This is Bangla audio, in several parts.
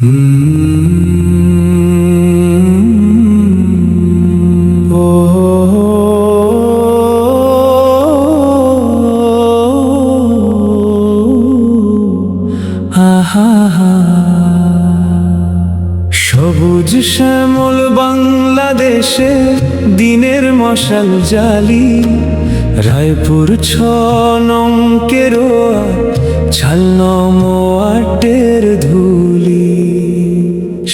সবুজ শ্যামল বাংলাদেশে দিনের মশাল জালি, রায়পুর 6 ঝালনামো 8 ধুলি।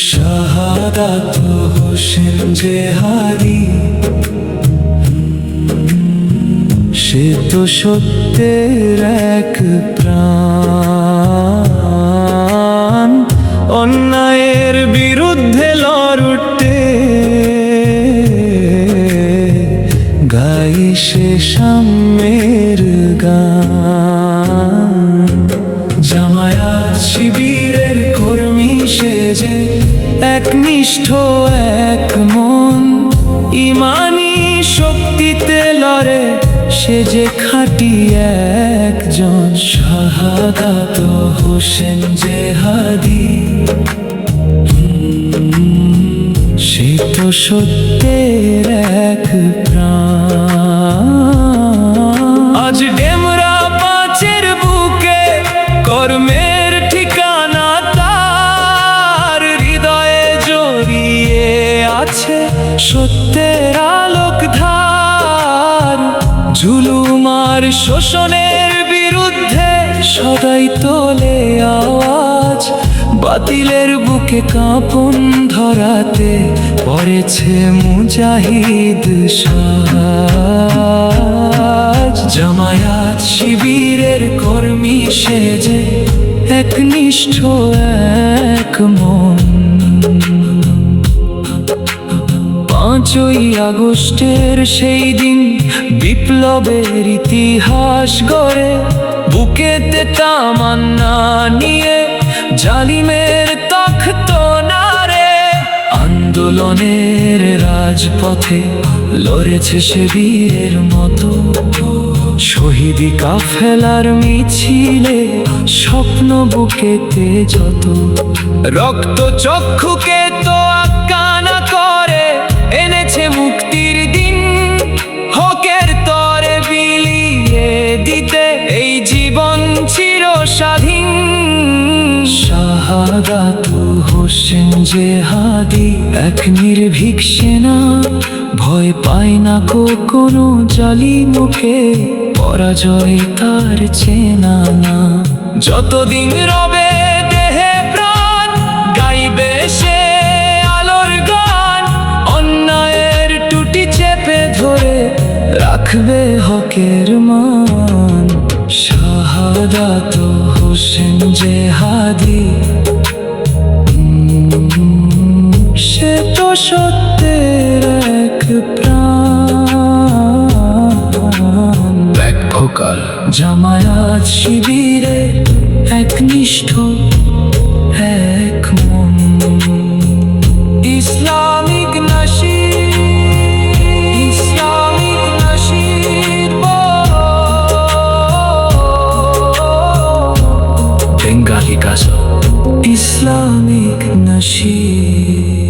শাহাদাত হোসেন জেহাদি, সে তো সত্যের এক প্রাণ, অন্যায়ের বিরুদ্ধে লড়তে গাই সে সাম্যের গান। জামায়াত শিবিরের কর্মী সেজে একনিষ্ঠ এক মন, ইমানি শক্তিতে লড়ে সে যে খাঁটি একজন। শাহাদাত হোসেন জেহাদি, সে তো সত্যের এক প্রাণ। আজ ডেমরা 5-এর বুকে কর্মের ঠিকানা তার, হৃদয়ে জড়িয়ে আছে সত্যের আলোক ধার। জুলুম আর শোষণের বিরুদ্ধে সদাই তোলে আওয়াজ, বাতিলের বুকে কাঁপন ধরাতে পড়েছে মুজাহিদ সাজ। জামায়াত শিবিরের কর্মী সেজে একনিষ্ঠ এক মন, 5ই আগস্টের সেই দিন বিপ্লবের ইতিহাস গড়ে, বুকেতে তামান্না নিয়ে জালিমের তখ্ত নাড়ে। আন্দোলনের রাজপথে লড়েছে সে বীরের মতো, শহীদি কাফেলার মিছিলে স্বপ্ন বুকেতে যত। রক্ত চক্ষুকে তো আক্কানা করে এনেছে মুক্তির দিন, হকের তরে বিলিয়ে দিতে এই জীবন চির স্বাধীন। শাহাদাত হোসেন জেহাদি এক নির্ভীক সেনা, ভয় পায় না কোনো জালিমকে, পরাজয় তার চেনা না। যতদিন রবে দেহে প্রাণ গাইবে সে আলোর গান, অন্যায়ের টুটি চেপে ধরে রাখবে হকের মান। শাহাদাত হোসেন জেহাদি, সে তো সত্যের এক প্রাণ। ব্যাক ভোকাল জামায়াত শিবিরে একনিষ্ঠ এক মন। ইসলামিক নাশিদ, ইসলামিক নাশিদ, বেঙ্গালি গাজল, ইসলামিক নাশিদ।